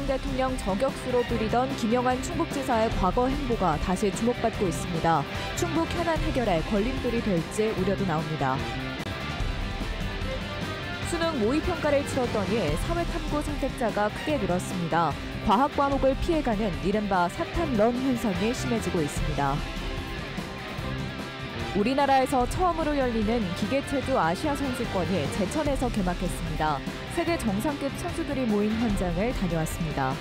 이재명 대통령 저격수로 불리던 김영환 충북지사의 과거 행보가 다시 주목받고 있습니다. 충북 현안 해결에 걸림돌이 될지 우려도 나옵니다. 수능 모의평가를 치렀더니 사회탐구 선택자가 크게 늘었습니다. 과학 과목을 피해가는 이른바 사탐런 현상이 심해지고 있습니다. 우리나라에서 처음으로 열리는 기계체조 아시아 선수권이 제천에서 개막했습니다. 세계 정상급 선수들이 모인 현장을 다녀왔습니다.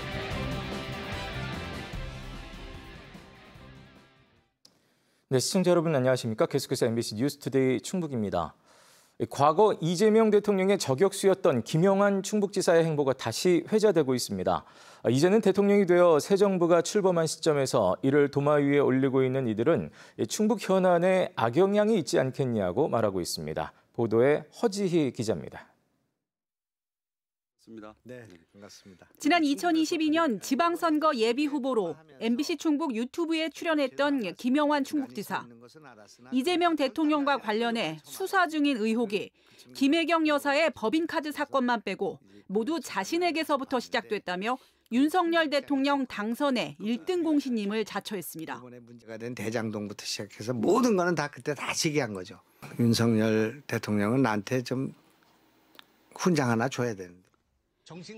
네, 시청자 여러분 안녕하십니까? 계속해서 MBC 뉴스투데이 충북입니다. 과거 이재명 대통령의 저격수였던 김영환 충북지사의 행보가 다시 회자되고 있습니다. 이제는 대통령이 되어 새 정부가 출범한 시점에서 이를 도마 위에 올리고 있는 이들은 충북 현안에 악영향이 있지 않겠냐고 말하고 있습니다. 보도에 허지희 기자입니다. 네, 반갑습니다. 지난 2022년 지방선거 예비후보로 MBC 충북 유튜브에 출연했던 김영환 충북지사. 이재명 대통령과 관련해 수사 중인 의혹이 김혜경 여사의 법인카드 사건만 빼고 모두 자신에게서부터 시작됐다며 윤석열 대통령 당선의 1등 공신임을 자처했습니다. 이번에 문제가 된 대장동부터 시작해서 모든 거는 다 그때 다 시기한 거죠. 윤석열 대통령은 나한테 좀 훈장 하나 줘야 되는데.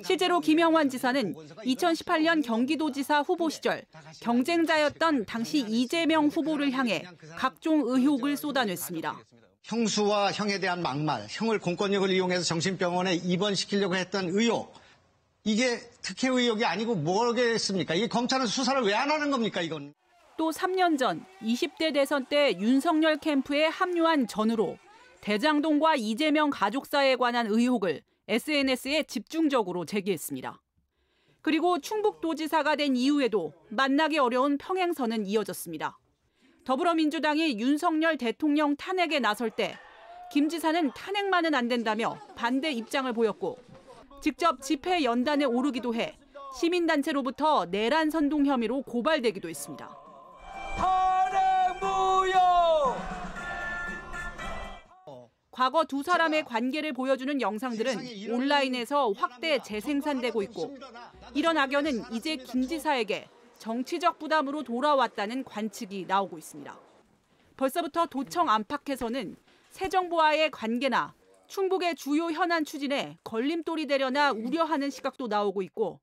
실제로 김영환 지사는 2018년 경기도지사 후보 시절 경쟁자였던 당시 이재명 후보를 향해 각종 의혹을 쏟아냈습니다. 형수와 형에 대한 막말, 형을 공권력을 이용해서 정신병원에 입원시키려고 했던 의혹. 이게 특혜 의혹이 아니고 뭐겠습니까? 이게 검찰은 수사를 왜 안 하는 겁니까, 이건? 또 3년 전 20대 대선 때 윤석열 캠프에 합류한 전후로 대장동과 이재명 가족사에 관한 의혹을 SNS에 집중적으로 제기했습니다. 그리고 충북도지사가 된 이후에도 만나기 어려운 평행선은 이어졌습니다. 더불어민주당이 윤석열 대통령 탄핵에 나설 때 김 지사는 탄핵만은 안 된다며 반대 입장을 보였고 직접 집회 연단에 오르기도 해 시민단체로부터 내란 선동 혐의로 고발되기도 했습니다. 탄핵 무효! 과거 두 사람의 관계를 보여주는 영상들은 온라인에서 확대 재생산되고 있고 이런 악연은 이제 김 지사에게 정치적 부담으로 돌아왔다는 관측이 나오고 있습니다. 벌써부터 도청 안팎에서는 새 정부와의 관계나 충북의 주요 현안 추진에 걸림돌이 되려나 우려하는 시각도 나오고 있고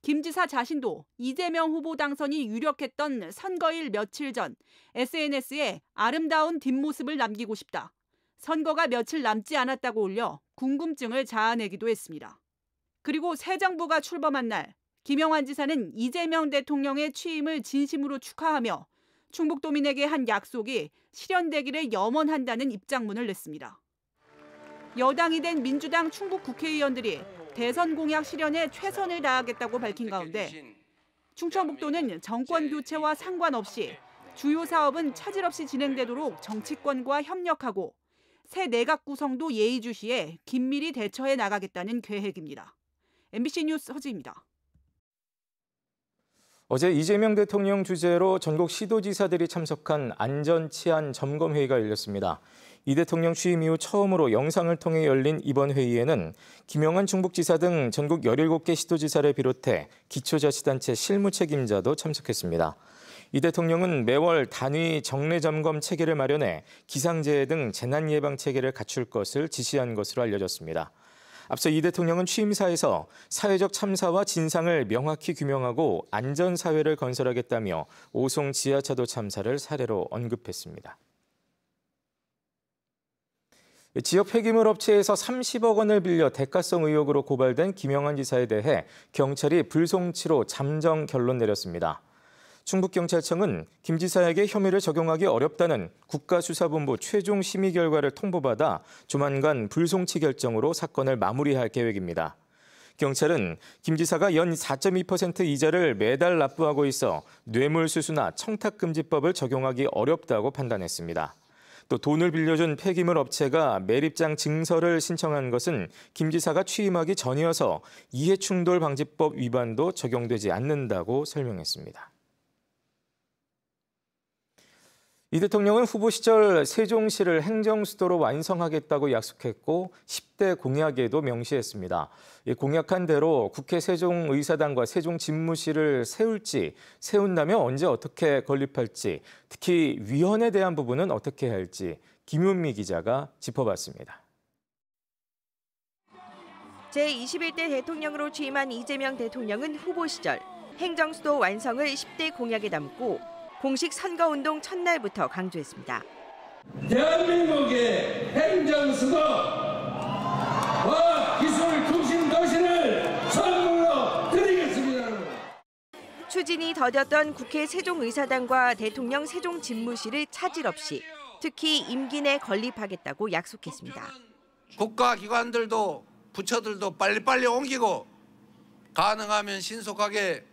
김 지사 자신도 이재명 후보 당선이 유력했던 선거일 며칠 전 SNS에 아름다운 뒷모습을 남기고 싶다. 선거가 며칠 남지 않았다고 올려 궁금증을 자아내기도 했습니다. 그리고 새 정부가 출범한 날 김영환 지사는 이재명 대통령의 취임을 진심으로 축하하며 충북도민에게 한 약속이 실현되기를 염원한다는 입장문을 냈습니다. 여당이 된 민주당 충북 국회의원들이 대선 공약 실현에 최선을 다하겠다고 밝힌 가운데 충청북도는 정권 교체와 상관없이 주요 사업은 차질 없이 진행되도록 정치권과 협력하고 새 내각 구성도 예의주시해 긴밀히 대처해 나가겠다는 계획입니다. MBC 뉴스 허지입니다. 어제 이재명 대통령 주재로 전국 시도지사들이 참석한 안전치안 점검회의가 열렸습니다. 이 대통령 취임 이후 처음으로 영상을 통해 열린 이번 회의에는 김영환 충북지사 등 전국 17개 시도지사를 비롯해 기초자치단체 실무 책임자도 참석했습니다. 이 대통령은 매월 단위 정례 점검 체계를 마련해 기상재해 등 재난 예방 체계를 갖출 것을 지시한 것으로 알려졌습니다. 앞서 이 대통령은 취임사에서 사회적 참사와 진상을 명확히 규명하고 안전사회를 건설하겠다며 오송 지하차도 참사를 사례로 언급했습니다. 지역 폐기물 업체에서 30억 원을 빌려 대가성 의혹으로 고발된 김영환 지사에 대해 경찰이 불송치로 잠정 결론 내렸습니다. 충북경찰청은 김 지사에게 혐의를 적용하기 어렵다는 국가수사본부 최종 심의 결과를 통보받아 조만간 불송치 결정으로 사건을 마무리할 계획입니다. 경찰은 김 지사가 연 4.2% 이자를 매달 납부하고 있어 뇌물수수나 청탁금지법을 적용하기 어렵다고 판단했습니다. 또 돈을 빌려준 폐기물 업체가 매립장 증서를 신청한 것은 김 지사가 취임하기 전이어서 이해충돌방지법 위반도 적용되지 않는다고 설명했습니다. 이 대통령은 후보 시절 세종시를 행정수도로 완성하겠다고 약속했고 10대 공약에도 명시했습니다. 공약한 대로 국회 세종의사당과 세종집무실을 세울지, 세운다면 언제 어떻게 건립할지, 특히 위헌에 대한 부분은 어떻게 할지 김윤미 기자가 짚어봤습니다. 제21대 대통령으로 취임한 이재명 대통령은 후보 시절 행정수도 완성을 10대 공약에 담고 공식 선거운동 첫날부터 강조했습니다. 대한민국의 행정수도와 기술통신도시를 선물로 드리겠습니다. 추진이 더뎠던 국회 세종의사당과 대통령 세종집무실을 차질 없이 특히 임기 내 건립하겠다고 약속했습니다. 국가기관들도 부처들도 빨리빨리 옮기고 가능하면 신속하게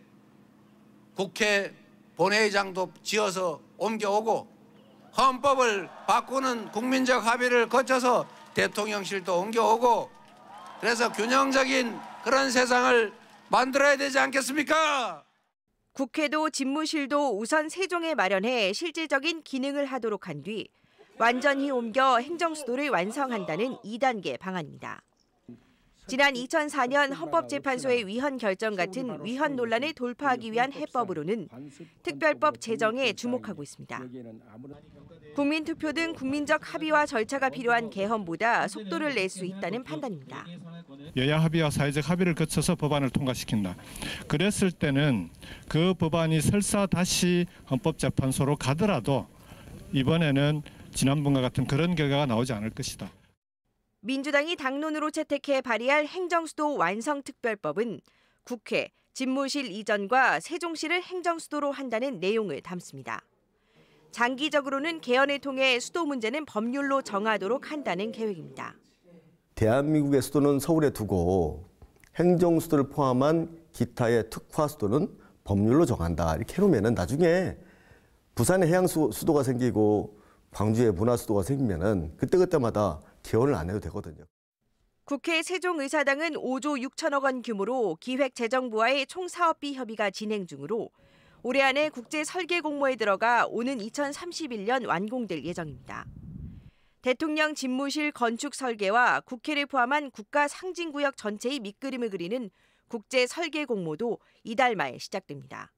국회 본회의장도 지어서 옮겨오고 헌법을 바꾸는 국민적 합의를 거쳐서 대통령실도 옮겨오고 그래서 균형적인 그런 세상을 만들어야 되지 않겠습니까? 국회도 집무실도 우선 세종에 마련해 실질적인 기능을 하도록 한 뒤 완전히 옮겨 행정수도를 완성한다는 2단계 방안입니다. 지난 2004년 헌법재판소의 위헌 결정 같은 위헌 논란을 돌파하기 위한 해법으로는 특별법 제정에 주목하고 있습니다. 국민투표 등 국민적 합의와 절차가 필요한 개헌보다 속도를 낼 수 있다는 판단입니다. 여야 합의와 사회적 합의를 거쳐서 법안을 통과시킨다. 그랬을 때는 그 법안이 설사 다시 헌법재판소로 가더라도 이번에는 지난번과 같은 그런 결과가 나오지 않을 것이다. 민주당이 당론으로 채택해 발의할 행정수도 완성특별법은 국회, 집무실 이전과 세종시를 행정수도로 한다는 내용을 담습니다. 장기적으로는 개헌을 통해 수도 문제는 법률로 정하도록 한다는 계획입니다. 대한민국의 수도는 서울에 두고 행정수도를 포함한 기타의 특화수도는 법률로 정한다. 이렇게 해놓으면 나중에 부산에 해양수도가 생기고 광주에 문화수도가 생기면 그때마다 개헌을 안 해도 되거든요. 국회 세종의사당은 5조 6천억 원 규모로 기획재정부와의 총사업비 협의가 진행 중으로 올해 안에 국제 설계 공모에 들어가 오는 2031년 완공될 예정입니다. 대통령 집무실 건축 설계와 국회를 포함한 국가 상징구역 전체의 밑그림을 그리는 국제 설계 공모도 이달 말 시작됩니다.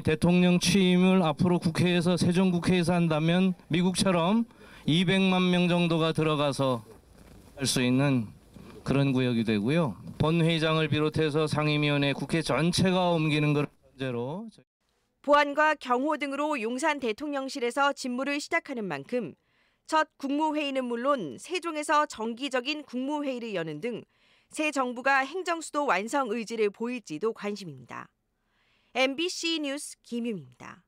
대통령 취임을 앞으로 국회에서 세종국회에서 한다면 미국처럼 200만 명 정도가 들어가서 할 수 있는 그런 구역이 되고요. 본회의장을 비롯해서 상임위원회 국회 전체가 옮기는 걸 전제로 보안과 경호 등으로 용산 대통령실에서 집무를 시작하는 만큼 첫 국무회의는 물론 세종에서 정기적인 국무회의를 여는 등 새 정부가 행정수도 완성 의지를 보일지도 관심입니다. MBC 뉴스 김유미입니다.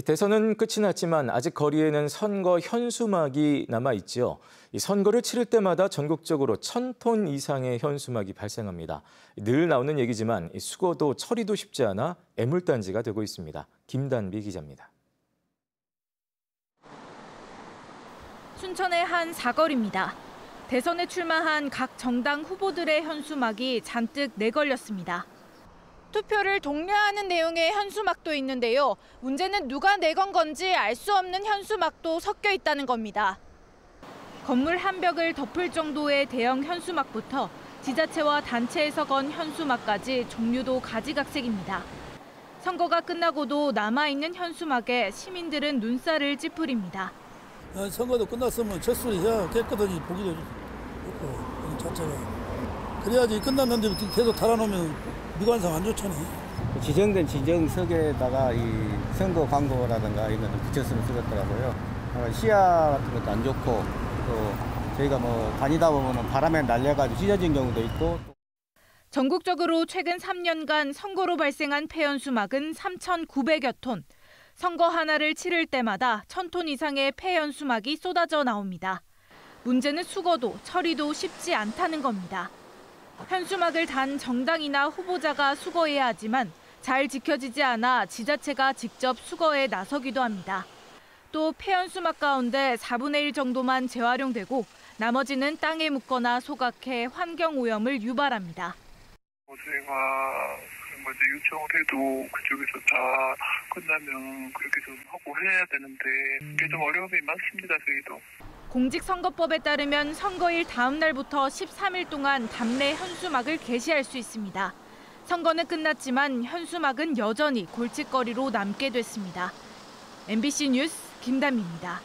대선은 끝이 났지만 아직 거리에는 선거 현수막이 남아있죠. 이 선거를 치를 때마다 전국적으로 1,000톤 이상의 현수막이 발생합니다. 늘 나오는 얘기지만 수거도 처리도 쉽지 않아 애물단지가 되고 있습니다. 김단비 기자입니다. 순천의 한 사거리입니다. 대선에 출마한 각 정당 후보들의 현수막이 잔뜩 내걸렸습니다. 투표를 독려하는 내용의 현수막도 있는데요. 문제는 누가 내건 건지 알 수 없는 현수막도 섞여 있다는 겁니다. 건물 한 벽을 덮을 정도의 대형 현수막부터 지자체와 단체에서 건 현수막까지 종류도 가지각색입니다. 선거가 끝나고도 남아있는 현수막에 시민들은 눈살을 찌푸립니다. 선거도 끝났으면 젖소리야 깨끗하게 보기도 좋고 자체가. 그래야지 끝났는데 계속 달아놓으면 미관상 안 좋잖아요. 지정된 지정석에다가 이 선거 광고라든가 이런 것들 붙였으면 쓰겠더라고요. 시야 같은 것도 안 좋고 또 저희가 뭐 다니다 보면 바람에 날려가지고 찢어진 경우도 있고. 전국적으로 최근 3년간 선거로 발생한 폐현수막은 3,900여 톤. 선거 하나를 치를 때마다 1,000톤 이상의 폐현수막이 쏟아져 나옵니다. 문제는 수거도 처리도 쉽지 않다는 겁니다. 현수막을 단 정당이나 후보자가 수거해야 하지만 잘 지켜지지 않아 지자체가 직접 수거에 나서기도 합니다. 또 폐현수막 가운데 4분의 1 정도만 재활용되고 나머지는 땅에 묻거나 소각해 환경오염을 유발합니다. 저희가 먼저 요청을 해도 그쪽에서 다 끝나면 그렇게 좀 하고 해야 되는데 그게 좀 어려움이 많습니다. 저희도. 공직선거법에 따르면 선거일 다음 날부터 13일 동안 답례 현수막을 게시할 수 있습니다. 선거는 끝났지만 현수막은 여전히 골칫거리로 남게 됐습니다. MBC 뉴스 김담미입니다.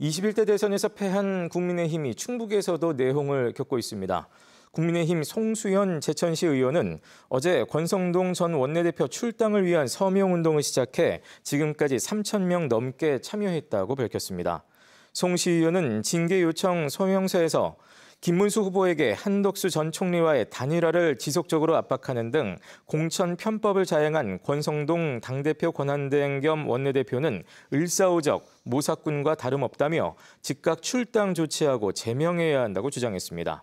21대 대선에서 패한 국민의힘이 충북에서도 내홍을 겪고 있습니다. 국민의힘 송수현 제천시 의원은 어제 권성동 전 원내대표 출당을 위한 서명운동을 시작해 지금까지 3,000명 넘게 참여했다고 밝혔습니다. 송 시 의원은 징계 요청 서명서에서 김문수 후보에게 한덕수 전 총리와의 단일화를 지속적으로 압박하는 등 공천 편법을 자행한 권성동 당대표 권한대행 겸 원내대표는 을사오적, 모사꾼과 다름없다며 즉각 출당 조치하고 제명해야 한다고 주장했습니다.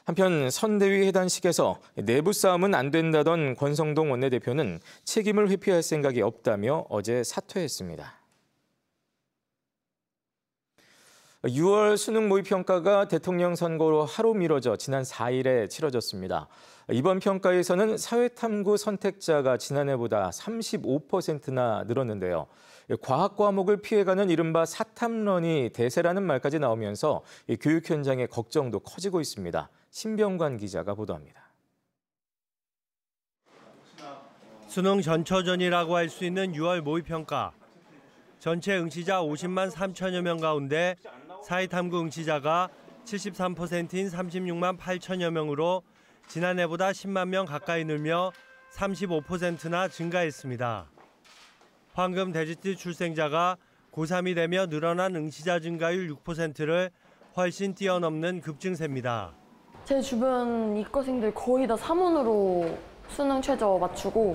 한편 선대위 해단식에서 내부 싸움은 안 된다던 권성동 원내대표는 책임을 회피할 생각이 없다며 어제 사퇴했습니다. 6월 수능 모의평가가 대통령 선거로 하루 미뤄져 지난 4일에 치러졌습니다. 이번 평가에서는 사회탐구 선택자가 지난해보다 35%나 늘었는데요. 과학 과목을 피해가는 이른바 사탐런이 대세라는 말까지 나오면서 교육 현장의 걱정도 커지고 있습니다. 신병관 기자가 보도합니다. 수능 전초전이라고 할 수 있는 6월 모의평가. 전체 응시자 50만 3천여 명 가운데 사회탐구 응시자가 73%인 36만 8천여 명으로 지난해보다 10만 명 가까이 늘며 35%나 증가했습니다. 황금 대지띠 출생자가 고3이 되며 늘어난 응시자 증가율 6%를 훨씬 뛰어넘는 급증세입니다. 제 주변 이과생들 거의 다 3원으로 수능 최저 맞추고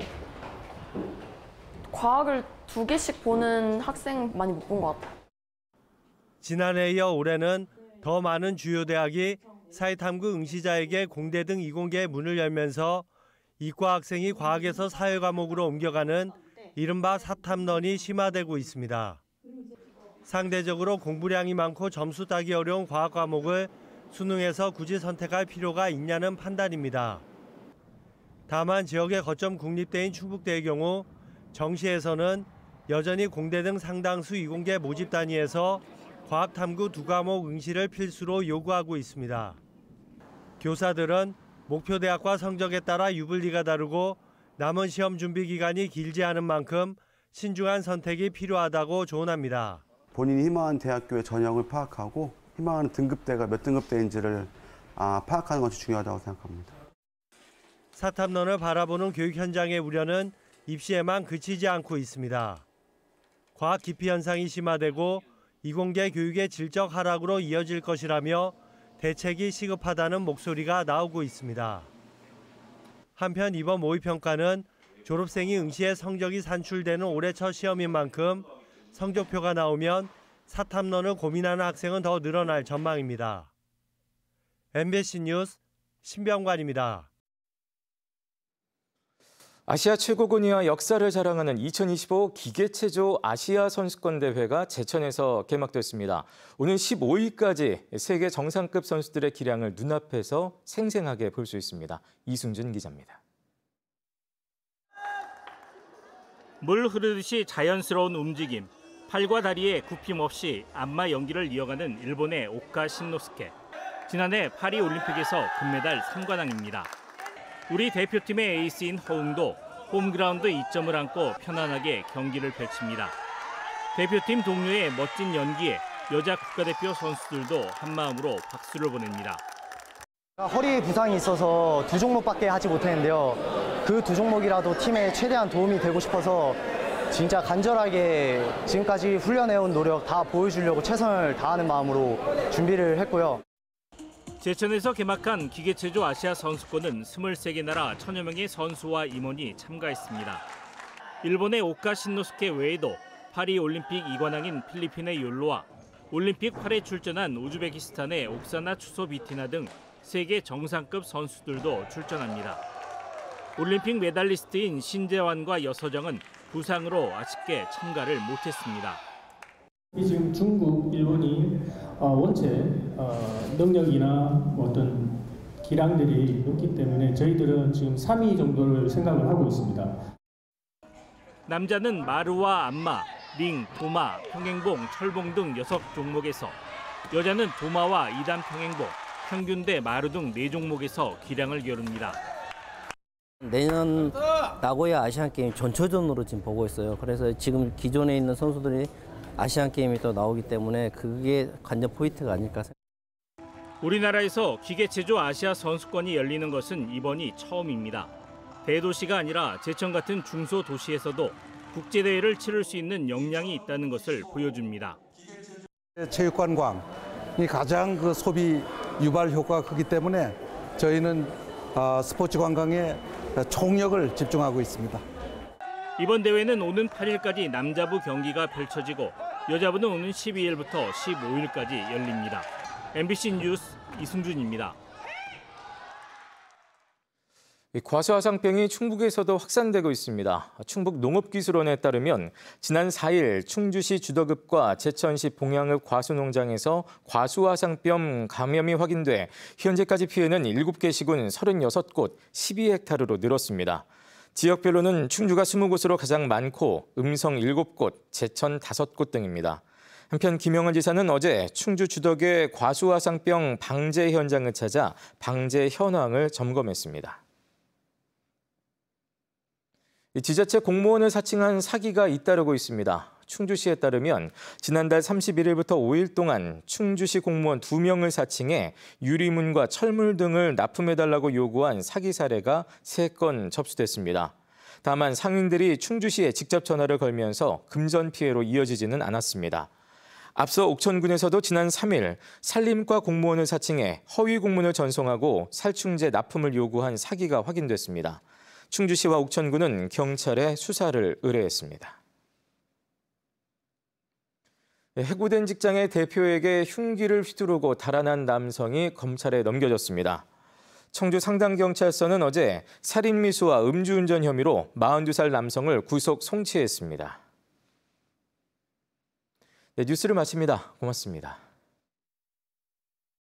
과학을 2개씩 보는 학생 많이 못 본 것 같아요. 지난해에 이어 올해는 더 많은 주요 대학이 사회탐구 응시자에게 공대 등 이공계의 문을 열면서 이과 학생이 과학에서 사회 과목으로 옮겨가는 이른바 사탐런이 심화되고 있습니다. 상대적으로 공부량이 많고 점수 따기 어려운 과학 과목을 수능에서 굳이 선택할 필요가 있냐는 판단입니다. 다만 지역의 거점 국립대인 충북대의 경우 정시에서는 여전히 공대 등 상당수 이공계 모집 단위에서 과학탐구 2과목 응시를 필수로 요구하고 있습니다. 교사들은 목표 대학과 성적에 따라 유불리가 다르고 남은 시험 준비 기간이 길지 않은 만큼 신중한 선택이 필요하다고 조언합니다. 본인이 희망하는 대학교의 전형을 파악하고 희망하는 등급대가 몇 등급대인지를 파악하는 것이 중요하다고 생각합니다. 사탐런을 바라보는 교육 현장의 우려는 입시에만 그치지 않고 있습니다. 과학 기피 현상이 심화되고 이공계 교육의 질적 하락으로 이어질 것이라며 대책이 시급하다는 목소리가 나오고 있습니다. 한편 이번 모의평가는 졸업생이 응시에 성적이 산출되는 올해 첫 시험인 만큼 성적표가 나오면 사탐런을 고민하는 학생은 더 늘어날 전망입니다. MBC 뉴스 신병관입니다. 아시아 최고군이와 역사를 자랑하는 2025 기계체조 아시아 선수권 대회가 제천에서 개막됐습니다. 오는 15일까지 세계 정상급 선수들의 기량을 눈앞에서 생생하게 볼 수 있습니다. 이승준 기자입니다. 물 흐르듯이 자연스러운 움직임, 팔과 다리에 굽힘 없이 안마 연기를 이어가는 일본의 오카 신노스케. 지난해 파리 올림픽에서 금메달 3관왕입니다. 우리 대표팀의 에이스인 허웅도 홈그라운드 2점을 안고 편안하게 경기를 펼칩니다. 대표팀 동료의 멋진 연기에 여자 국가대표 선수들도 한마음으로 박수를 보냅니다. 허리 부상이 있어서 2종목밖에 하지 못했는데요. 그 2종목이라도 팀에 최대한 도움이 되고 싶어서 진짜 간절하게 지금까지 훈련해온 노력 다 보여주려고 최선을 다하는 마음으로 준비를 했고요. 제천에서 개막한 기계체조 아시아 선수권은 23개 나라 1000여 명의 선수와 임원이 참가했습니다. 일본의 오카 신노스케 외에도 파리 올림픽 2관왕인 필리핀의 욜로와 올림픽 8회 출전한 우즈베키스탄의 옥사나 추소비티나 등 세계 정상급 선수들도 출전합니다. 올림픽 메달리스트인 신재환과 여서정은 부상으로 아쉽게 참가를 못했습니다. 지금 중국, 일본이 원체 능력이나 어떤 기량들이 높기 때문에 저희들은 지금 3위 정도를 생각을 하고 있습니다. 남자는 마루와 안마, 링, 도마, 평행봉, 철봉 등 6종목에서, 여자는 도마와 2단 평행봉, 평균대, 마루 등 4종목에서 기량을 겨룹니다. 내년 나고야 아시안게임 전초전으로 지금 보고 있어요. 그래서 지금 기존에 있는 선수들이 아시안게임이 또 나오기 때문에 그게 관전 포인트가 아닐까 생각합니다. 우리나라에서 기계체조 아시아 선수권이 열리는 것은 이번이 처음입니다. 대도시가 아니라 제천 같은 중소도시에서도 국제대회를 치를 수 있는 역량이 있다는 것을 보여줍니다. 체육관광이 가장 그 소비 유발 효과가 크기 때문에 저희는 스포츠 관광에 총력을 집중하고 있습니다. 이번 대회는 오는 8일까지 남자부 경기가 펼쳐지고 여자부는 오는 12일부터 15일까지 열립니다. MBC 뉴스 이승준입니다. 과수화상병이 충북에서도 확산되고 있습니다. 충북농업기술원에 따르면 지난 4일 충주시 주덕읍과 제천시 봉양읍 과수농장에서 과수화상병 감염이 확인돼 현재까지 피해는 7개 시군 36곳 12헥타르로 늘었습니다. 지역별로는 충주가 20곳으로 가장 많고 음성 7곳, 제천 5곳 등입니다. 한편 김영은 지사는 어제 충주 주덕의 과수화상병 방제 현장을 찾아 방제 현황을 점검했습니다. 지자체 공무원을 사칭한 사기가 잇따르고 있습니다. 충주시에 따르면 지난달 31일부터 5일 동안 충주시 공무원 2명을 사칭해 유리문과 철물 등을 납품해달라고 요구한 사기 사례가 3건 접수됐습니다. 다만 상인들이 충주시에 직접 전화를 걸면서 금전 피해로 이어지지는 않았습니다. 앞서 옥천군에서도 지난 3일 산림과 공무원을 사칭해 허위 공문을 전송하고 살충제 납품을 요구한 사기가 확인됐습니다. 충주시와 옥천군은 경찰에 수사를 의뢰했습니다. 해고된 직장의 대표에게 흉기를 휘두르고 달아난 남성이 검찰에 넘겨졌습니다. 청주 상당경찰서는 어제 살인미수와 음주운전 혐의로 42살 남성을 구속 송치했습니다. 네, 뉴스를 마칩니다. 고맙습니다.